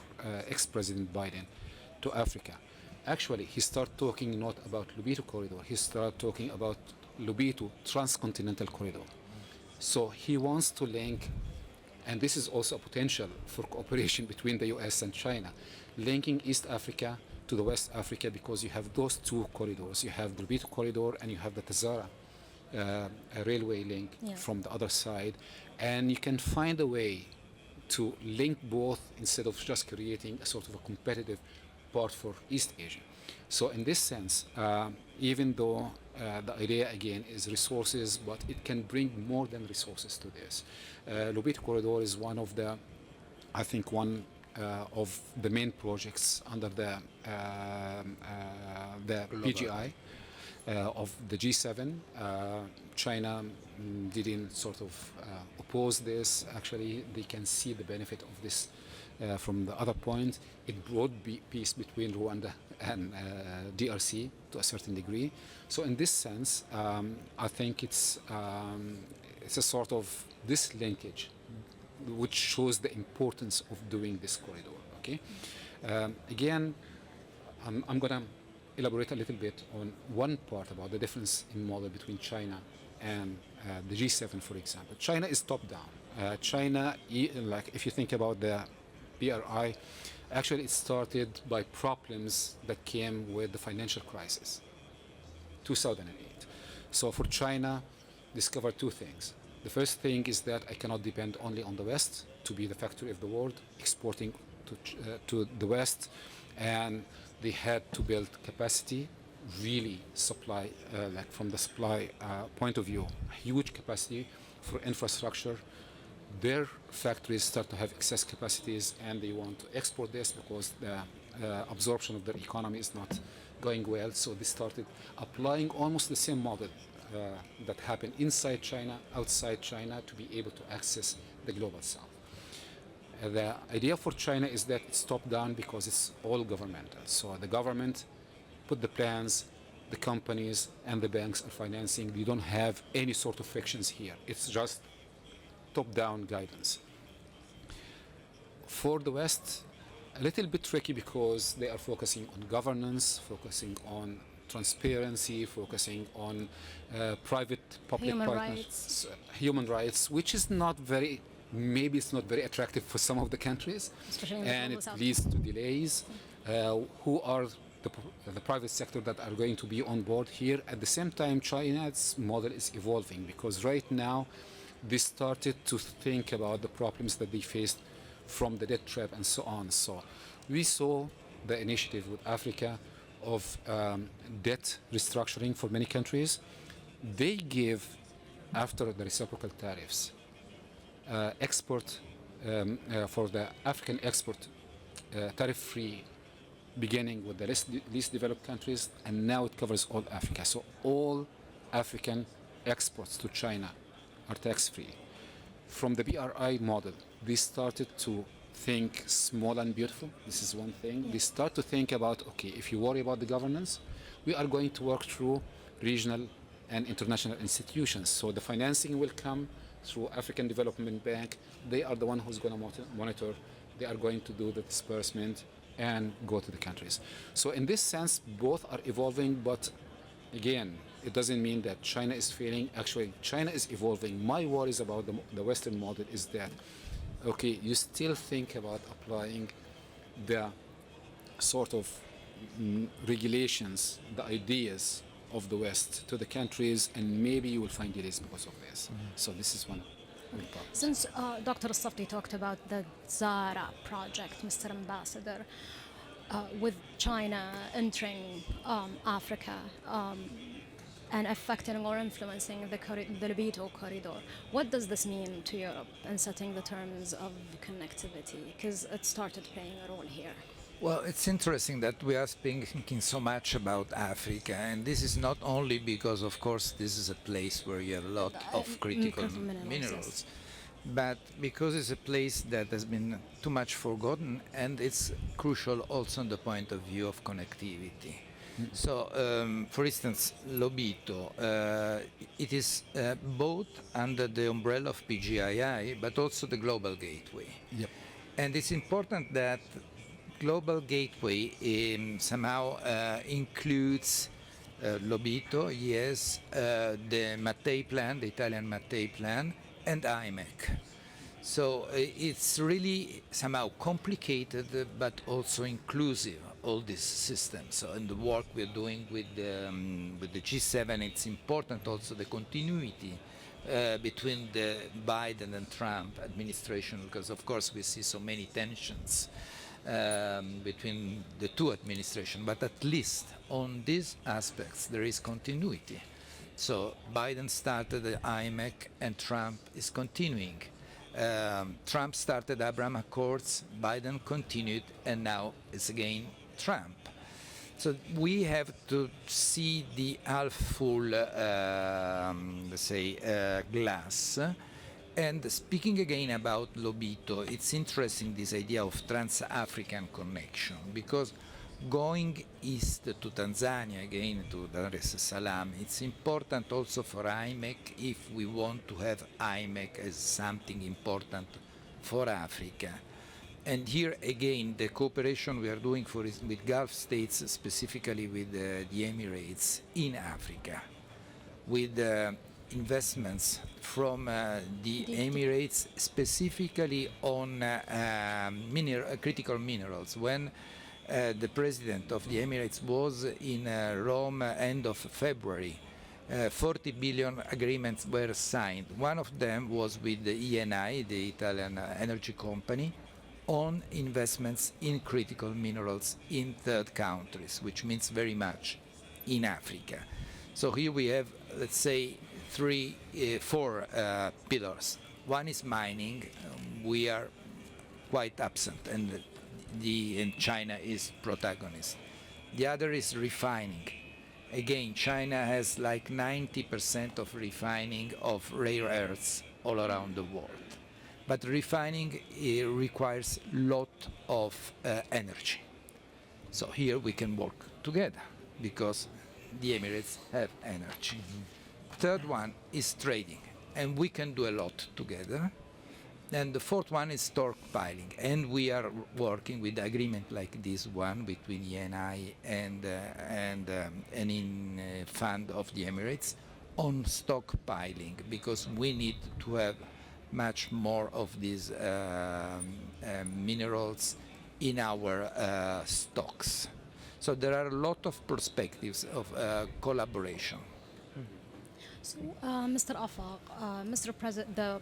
ex-President Biden to Africa, actually he started talking not about Lobito corridor, he started talking about Lobito transcontinental corridor. So he wants to link, and this is also a potential for cooperation between the US and China, linking East Africa to the West Africa, because you have those two corridors. You have the Lobito corridor and you have the Tazara railway link from the other side. And you can find a way to link both instead of just creating a sort of a competitive part for East Asia. So in this sense, even though the idea again is resources, but it can bring more than resources to this. Lobito corridor is one of the, I think, one of the main projects under the PGI of the G7. China didn't sort of oppose this. Actually, they can see the benefit of this from the other point. It brought peace between Rwanda and DRC to a certain degree. So in this sense, I think it's a sort of this linkage which shows the importance of doing this corridor. Okay. Again, I'm going to elaborate a little bit on one part about the difference in model between China and the G7, for example. China is top-down. China, like if you think about the BRI, actually it started by problems that came with the financial crisis, 2008. So for China, discovered two things. The first thing is that I cannot depend only on the West to be the factory of the world, exporting to the West, and they had to build capacity, really supply, like from the supply point of view, huge capacity for infrastructure. Their factories start to have excess capacities and they want to export this because the absorption of their economy is not going well. So they started applying almost the same model that happened inside China, outside China, to be able to access the global south. The idea for China is that it's top down because it's all governmental. So the government put the plans, the companies and the banks are financing. You don't have any sort of frictions here. It's just top-down guidance. For the West, a little bit tricky because they are focusing on governance, focusing on transparency, focusing on private-public partnerships, human rights, which is not very, maybe it's not very attractive for some of the countries, and it leads to delays. Who are the private sector that are going to be on board here? At the same time, China's model is evolving because right now they started to think about the problems that they faced from the debt trap and so on. So we saw the initiative with Africa of debt restructuring for many countries. They give, after the reciprocal tariffs, export for the African export tariff-free, beginning with the least developed countries, and now it covers all Africa. So all African exports to China are tax-free. From the BRI model, they started to think small and beautiful. This is one thing. They start to think about, okay, if you worry about the governance, we are going to work through regional and international institutions. So the financing will come through African Development Bank. They are the one who's going to monitor. They are going to do the disbursement and go to the countries. So in this sense, both are evolving, but again, it doesn't mean that China is failing. Actually, China is evolving. My worries about the Western model is that, okay, you still think about applying the sort of regulations, the ideas of the West to the countries, and maybe you will find delays because of this. So this is one problem. Since Dr. Safty talked about the Zara project, Mr. Ambassador, with China entering Africa and affecting or influencing the Lobito corridor, what does this mean to Europe in setting the terms of connectivity? Because it started playing a role here. Well, it's interesting that we are thinking so much about Africa, and this is not only because, of course, this is a place where you have a lot of critical minerals, but because it's a place that has been too much forgotten, and it's crucial also on the point of view of connectivity. So, for instance, Lobito, it is both under the umbrella of PGII, but also the Global Gateway. Yep. And it's important that Global Gateway somehow includes Lobito, yes, the Mattei plan, the Italian Mattei plan, and IMEC. So it's really somehow complicated, but also inclusive, all these systems. So in the work we're doing with the G7, it's important also the continuity between the Biden and Trump administration, because of course we see so many tensions between the two administrations, but at least on these aspects there is continuity. So Biden started the IMEC and Trump is continuing. Trump started Abraham Accords, Biden continued, and now it's again Trump. So we have to see the half full, let's say, glass. And speaking again about Lobito, it's interesting this idea of trans-African connection, because going east to Tanzania, again to Dar es Salaam, it's important also for IMEC if we want to have IMEC as something important for Africa. And here again, the cooperation we are doing with Gulf states, specifically with the Emirates in Africa, with investments from the Emirates specifically on critical minerals. When the president of the Emirates was in Rome end of February, 40 billion agreements were signed. One of them was with the ENI, the Italian energy company, on investments in critical minerals in third countries, which means very much in Africa. So here we have, let's say, four pillars. One is mining. We are quite absent, and China is protagonist. The other is refining. Again, China has like 90% of refining of rare earths all around the world. But refining requires a lot of energy. So here we can work together because the Emirates have energy. Third one is trading, and we can do a lot together. And the fourth one is stockpiling, and we are working with agreement like this one between ENI and in fund of the Emirates on stockpiling, because we need to have much more of these minerals in our stocks. So there are a lot of perspectives of collaboration. So, Mr. Afaq,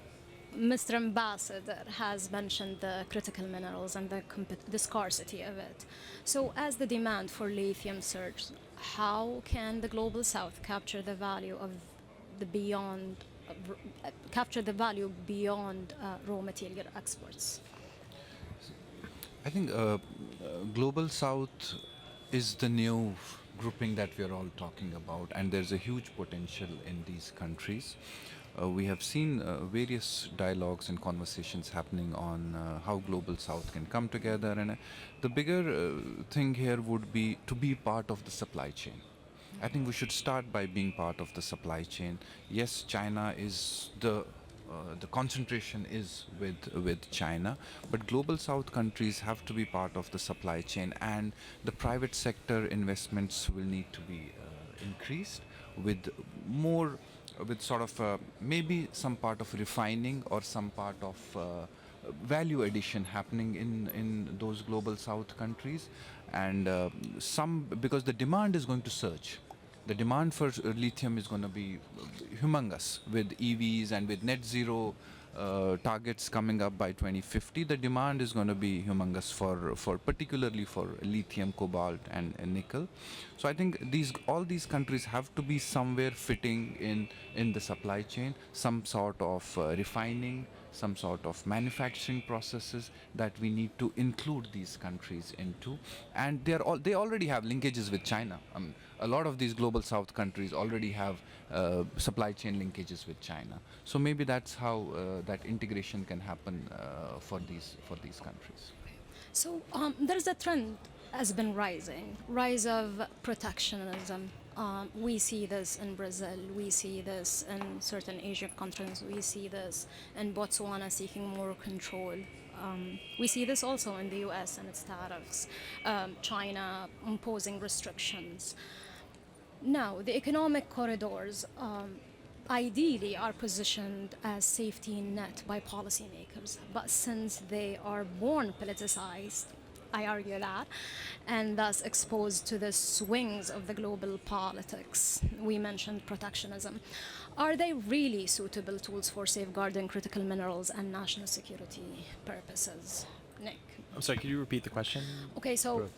Mr. Ambassador has mentioned the critical minerals and the scarcity of it. So as the demand for lithium surges, how can the Global South capture the value beyond raw material exports? I think Global South is the new grouping that we are all talking about, and there's a huge potential in these countries. We have seen various dialogues and conversations happening on how Global South can come together, and the bigger thing here would be to be part of the supply chain. I think we should start by being part of the supply chain. Yes, China is the concentration is with China, but Global South countries have to be part of the supply chain, and the private sector investments will need to be increased with more, with sort of maybe some part of refining or some part of value addition happening in those Global South countries, and because the demand is going to surge. The demand for lithium is going to be humongous with EVs and with net zero targets coming up by 2050. The demand is going to be humongous for particularly for lithium, cobalt, and nickel. So I think all these countries have to be somewhere fitting in the supply chain, some sort of refining, some sort of manufacturing processes that we need to include these countries into, and they already have linkages with China. A lot of these Global South countries already have supply chain linkages with China. So maybe that's how that integration can happen for these countries. So there's a trend has been rise of protectionism. We see this in Brazil, we see this in certain Asian countries, we see this in Botswana seeking more control. We see this also in the US and its tariffs, China imposing restrictions. Now, the economic corridors ideally are positioned as safety net by policymakers, but since they are born politicized, I argue that, and thus exposed to the swings of the global politics. We mentioned protectionism. Are they really suitable tools for safeguarding critical minerals and national security purposes? Nick? I'm sorry, could you repeat the question? Okay, so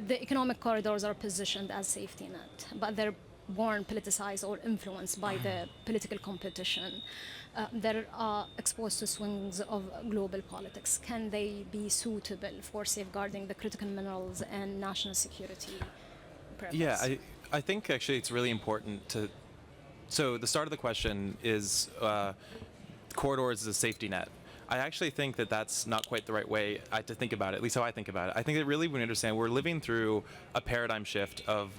the economic corridors are positioned as safety net, but they're born politicized or influenced by the political competition. They're exposed to swings of global politics. Can they be suitable for safeguarding the critical minerals and national security purpose? Yeah, I think actually it's really important to. So the start of the question is corridors as a safety net. I actually think that that's not quite the right way to think about it, at least how I think about it. I think that really we understand we're living through a paradigm shift of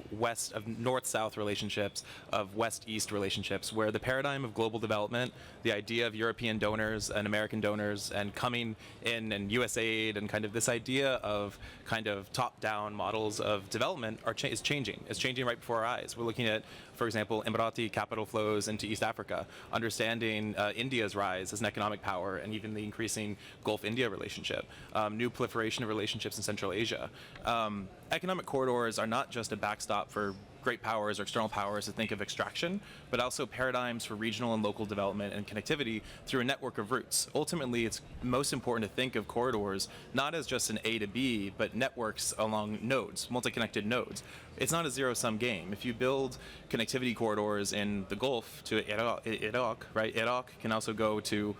north-south relationships, of west-east relationships, where the paradigm of global development, the idea of European donors and American donors and coming in and US aid and kind of this idea of kind of top-down models of development is changing. It's changing right before our eyes. We're looking at, for example, Emirati capital flows into East Africa, understanding India's rise as an economic power and even the increasing Gulf-India relationship, new proliferation of relationships in Central Asia. Economic corridors are not just a backstop for great powers or external powers to think of extraction, but also paradigms for regional and local development and connectivity through a network of routes. Ultimately, it's most important to think of corridors not as just an A to B, but networks along nodes, multi-connected nodes. It's not a zero-sum game. If you build connectivity corridors in the Gulf to Iraq, right? Iraq can also go to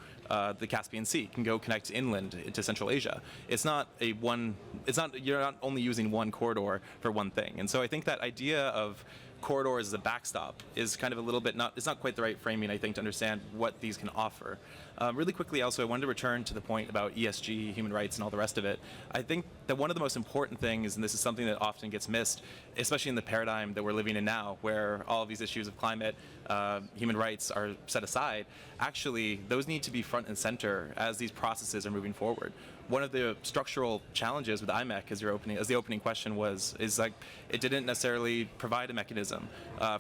the Caspian Sea, can go connect inland into Central Asia. You're not only using one corridor for one thing. And so I think that idea of corridors as a backstop is kind of a little bit it's not quite the right framing, I think, to understand what these can offer. Really quickly also, I wanted to return to the point about ESG, human rights, and all the rest of it. I think that one of the most important things, and this is something that often gets missed, especially in the paradigm that we're living in now, where all of these issues of climate, human rights are set aside, actually, those need to be front and center as these processes are moving forward. One of the structural challenges with IMEC, as the opening question is like it didn't necessarily provide a mechanism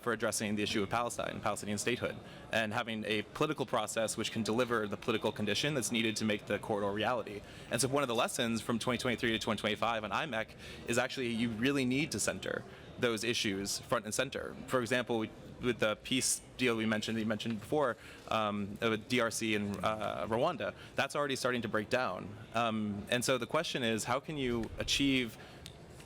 for addressing the issue of Palestine, Palestinian statehood, and having a political process which can deliver the political condition that's needed to make the corridor reality. And so one of the lessons from 2023 to 2025 on IMEC is actually you really need to center those issues front and center. For example, with the peace deal you mentioned before, with DRC and Rwanda, that's already starting to break down. And so the question is, how can you achieve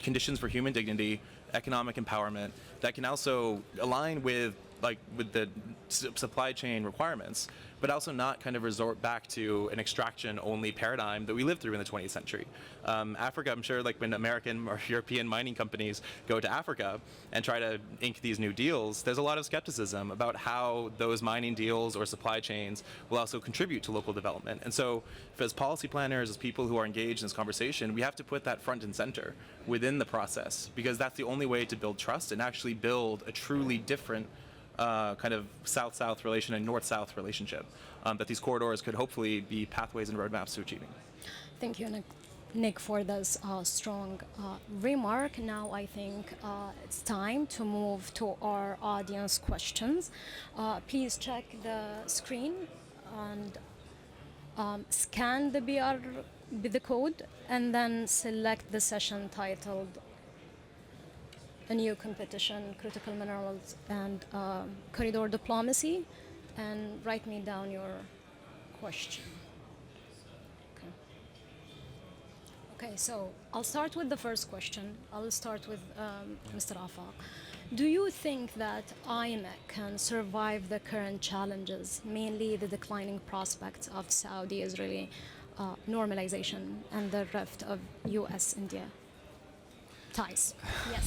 conditions for human dignity, economic empowerment that can also align with the supply chain requirements, but also not kind of resort back to an extraction-only paradigm that we lived through in the 20th century. Africa, I'm sure, like when American or European mining companies go to Africa and try to ink these new deals, there's a lot of skepticism about how those mining deals or supply chains will also contribute to local development. And so, as policy planners, as people who are engaged in this conversation, we have to put that front and center within the process, because that's the only way to build trust and actually build a truly different kind of south-south relation and north-south relationship that these corridors could hopefully be pathways and roadmaps to achieving. Thank you, Nick, for this strong remark. Now I think it's time to move to our audience questions. Please check the screen and scan the code, and then select the session titled A New Competition, Critical Minerals and Corridor Diplomacy, and write me down your question. Okay, so I'll start with the first question. I'll start with Mr. Afaq. Do you think that IMEC can survive the current challenges, mainly the declining prospects of Saudi-Israeli normalization and the rift of U.S.-India ties? Yes,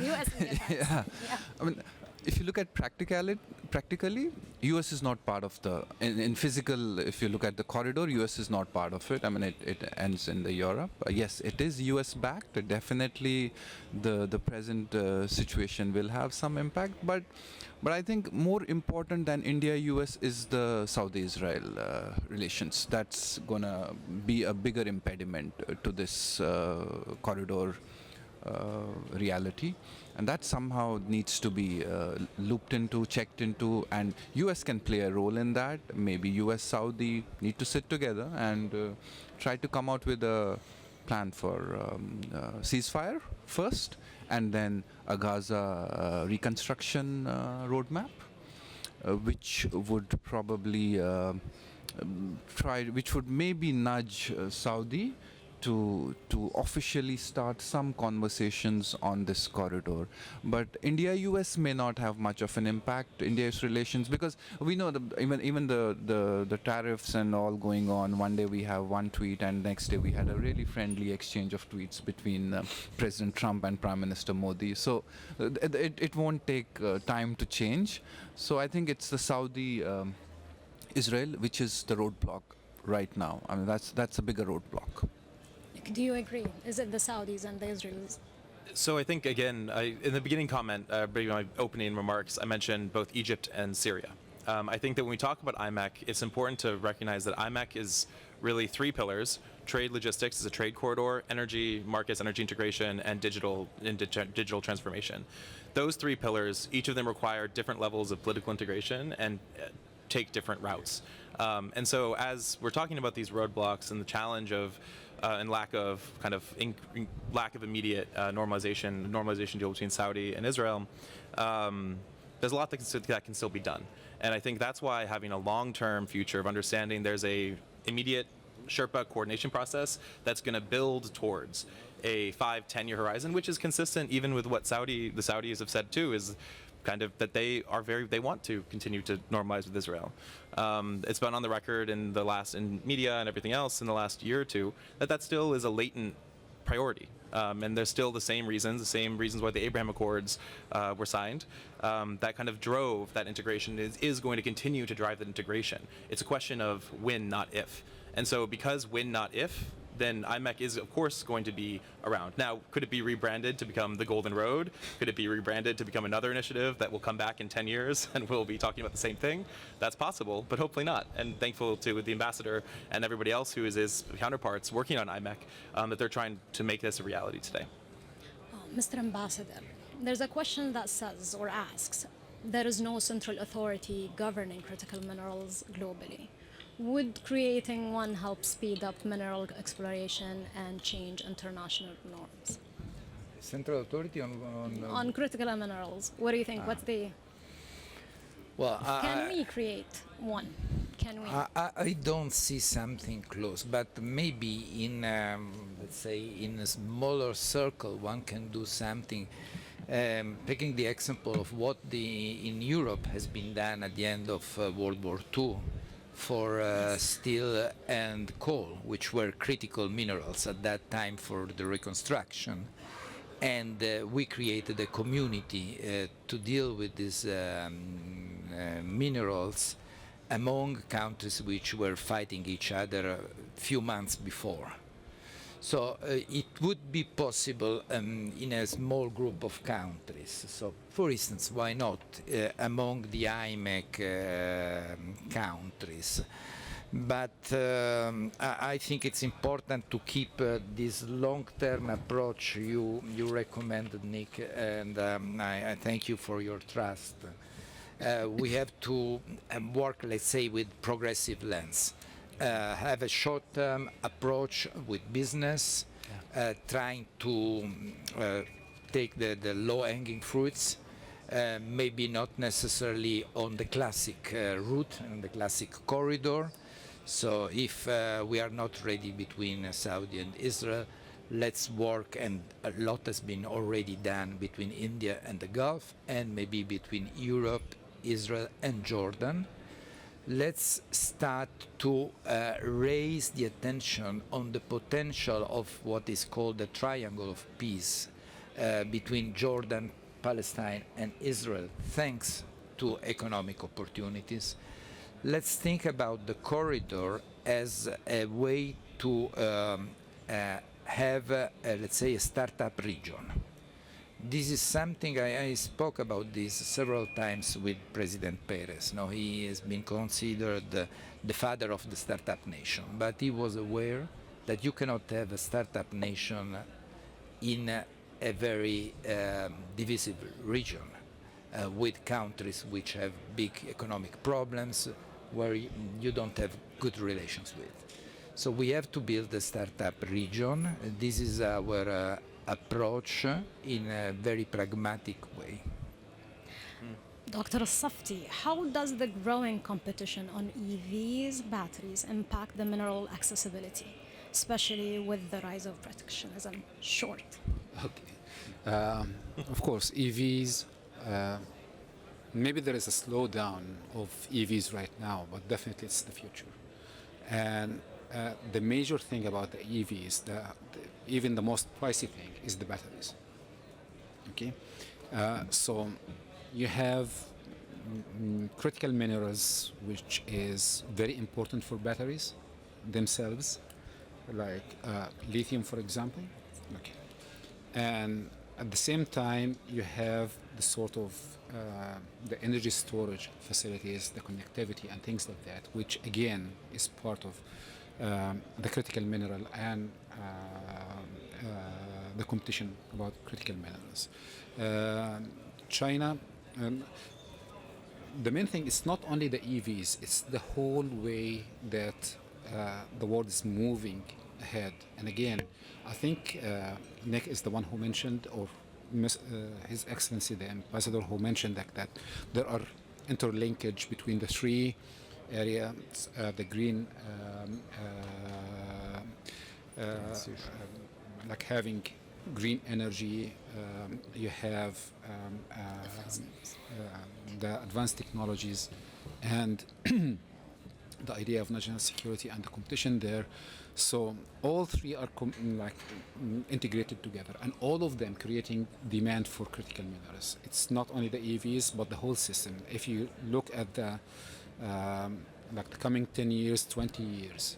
U.S.-India ties. Yeah. I mean, if you look at practically, U.S. is not part of the, in physical, if you look at the corridor, U.S. is not part of it. I mean, it ends in the Europe. Yes, it is U.S. backed. Definitely the present situation will have some impact. But I think more important than India-U.S. is the Saudi-Israel relations. That's going to be a bigger impediment to this corridor reality, and that somehow needs to be looped into, checked into, and US can play a role in that. Maybe US Saudi need to sit together and try to come out with a plan for ceasefire first, and then a Gaza reconstruction roadmap, which would probably which would maybe nudge Saudi to officially start some conversations on this corridor. But India-US may not have much of an impact, India-US relations, because we know even the tariffs and all going on. One day we have one tweet, and next day we had a really friendly exchange of tweets between President Trump and Prime Minister Modi. So it won't take time to change. So I think it's the Saudi Israel which is the roadblock right now. I mean, that's a bigger roadblock. Do you agree? Is it the Saudis and the Israelis? So I think, again, in the beginning comment, my opening remarks, I mentioned both Egypt and Syria. I think that when we talk about IMEC, it's important to recognize that IMEC is really three pillars: trade logistics is a trade corridor, energy markets, energy integration, and digital transformation. Those three pillars, each of them require different levels of political integration and take different routes. And so as we're talking about these roadblocks and the challenge of and lack of immediate normalization deal between Saudi and Israel, there's a lot that can still be done. And I think that's why having a long-term future of understanding there's a immediate Sherpa coordination process that's going to build towards a 5-10 year horizon, which is consistent even with what the Saudis have said too, is kind of that they want to continue to normalize with Israel. It's been on the record in media and everything else in the last year or two that still is a latent priority. And there's still the same reasons why the Abraham Accords were signed. That kind of drove that integration, is going to continue to drive that integration. It's a question of when, not if. And so because when, not if, then IMEC is, of course, going to be around. Now, could it be rebranded to become the Golden Road? Could it be rebranded to become another initiative that will come back in 10 years and we'll be talking about the same thing? That's possible, but hopefully not. And thankful to the ambassador and everybody else who is his counterparts working on IMEC, that they're trying to make this a reality today. Mr. Ambassador, there's a question that says or asks, there is no central authority governing critical minerals globally. Would creating one help speed up mineral exploration and change international norms? Central authority on critical minerals. What do you think? What's the... Well, can we create one? Can we? I don't see something close, but maybe in, let's say, in a smaller circle, one can do something. Taking the example of what in Europe has been done at the end of World War II, for steel and coal, which were critical minerals at that time for the reconstruction. And we created a community to deal with these minerals among countries which were fighting each other a few months before. So it would be possible in a small group of countries. So, for instance, why not among the IMEC countries? But I think it's important to keep this long-term approach you recommended, Nick, and I thank you for your trust. We have to work, let's say, with progressive lens. Have a short-term approach with business, trying to take the low-hanging fruits, maybe not necessarily on the classic route, on the classic corridor. So if we are not ready between Saudi and Israel, let's work, and a lot has been already done between India and the Gulf, and maybe between Europe, Israel, and Jordan. Let's start to raise the attention on the potential of what is called the triangle of peace between Jordan, Palestine, and Israel, thanks to economic opportunities. Let's think about the corridor as a way to have, let's say, a startup region. This is something I spoke about this several times with President Perez. Now, he has been considered the father of the startup nation, but he was aware that you cannot have a startup nation in a very divisible region with countries which have big economic problems where you don't have good relations with. So we have to build a startup region. This is our approach in a very pragmatic way. Dr. Safty, how does the growing competition on EVs, batteries, impact the mineral accessibility, especially with the rise of protectionism? Short. Okay. Of course, EVs, maybe there is a slowdown of EVs right now, but definitely it's the future. And the major thing about the EVs, even the most pricey thing, is the batteries. Okay? So you have critical minerals, which is very important for batteries themselves, like lithium, for example. Okay. And at the same time, you have the sort of the energy storage facilities, the connectivity and things like that, which again is part of the critical mineral and the competition about critical minerals. China, the main thing is not only the EVs, it's the whole way that the world is moving ahead. And again, I think Nick is the one who mentioned, or His Excellency the Ambassador, who mentioned that there are interlinkage between the three areas, the green, like having green energy, you have the advanced technologies, and the idea of national security and the competition there. So all three are integrated together, and all of them creating demand for critical minerals. It's not only the EVs, but the whole system. If you look at the coming 10 years, 20 years,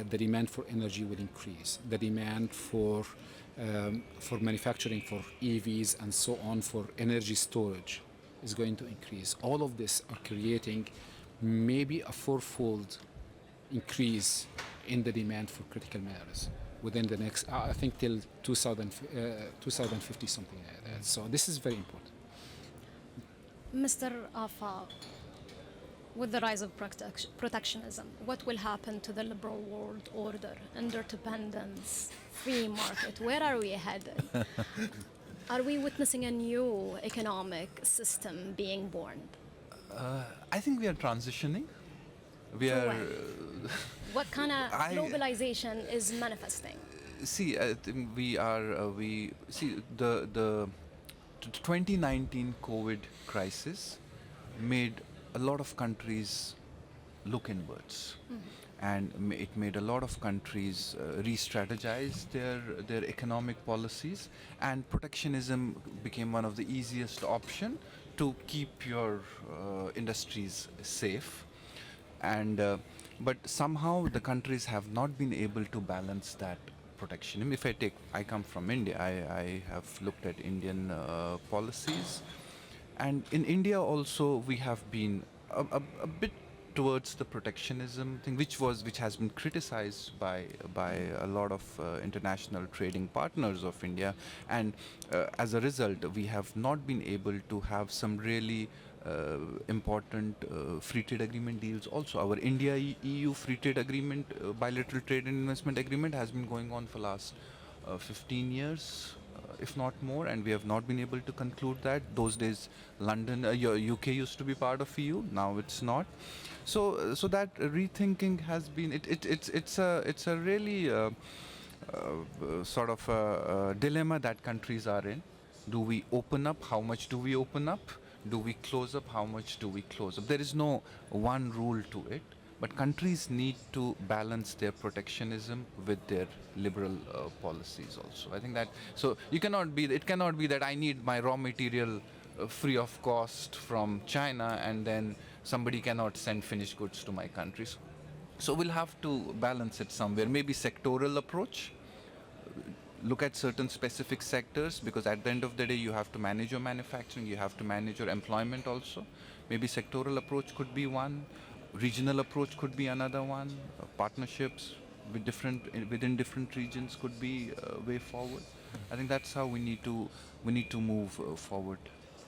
the demand for energy will increase. The demand for manufacturing, for EVs and so on, for energy storage is going to increase. All of this are creating maybe a fourfold increase in the demand for critical minerals within the next, I think, till 2050, something like that. So this is very important. Mr. Afaq, with the rise of protectionism, what will happen to the liberal world order, interdependence, free market? Where are we headed? Are we witnessing a new economic system being born? I think we are transitioning. We To are. when? What kind of globalization is manifesting? See, I think we are. We see the 2019 COVID crisis made a lot of countries look inwards, and it made a lot of countries re-strategize their economic policies, and protectionism became one of the easiest option to keep your industries safe. And but somehow the countries have not been able to balance that protection. If I come from India, I have looked at Indian policies, and in India also we have been a bit towards the protectionism thing, which has been criticized by a lot of international trading partners of India, and as a result we have not been able to have some really important free trade agreement deals. Also, our India-EU free trade agreement, bilateral trade and investment agreement, has been going on for last 15 years, if not more, and we have not been able to conclude that. Those days, London, UK used to be part of EU. Now it's not. So that rethinking has been. It's a really sort of a dilemma that countries are in. Do we open up? How much do we open up? Do we close up? How much do we close up? There is no one rule to it, but countries need to balance their protectionism with their liberal policies also. I think that, so it cannot be that I need my raw material free of cost from China and then somebody cannot send finished goods to my countries. So we'll have to balance it somewhere. Maybe sectoral approach. Look at certain specific sectors, because at the end of the day you have to manage your manufacturing, you have to manage your employment also. Maybe sectoral approach could be one, regional approach could be another one, partnerships with within different regions could be a way forward. I think that's how we need to move forward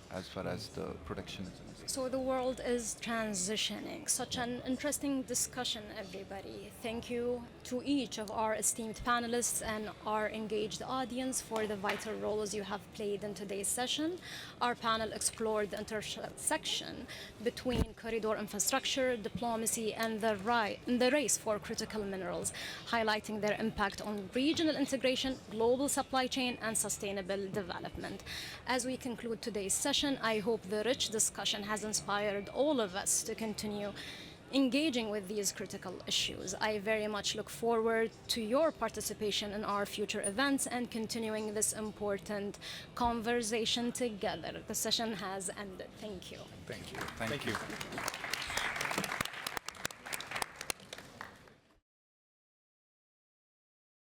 as far as the production is concerned. So the world is transitioning. Such an interesting discussion, everybody. Thank you to each of our esteemed panelists and our engaged audience for the vital roles you have played in today's session. Our panel explored the intersection between corridor infrastructure, diplomacy, and the race for critical minerals, highlighting their impact on regional integration, global supply chain, and sustainable development. As we conclude today's session, I hope the rich discussion has inspired all of us to continue engaging with these critical issues. I very much look forward to your participation in our future events and continuing this important conversation together. The session has ended. Thank you. Thank you. Thank you. Thank you.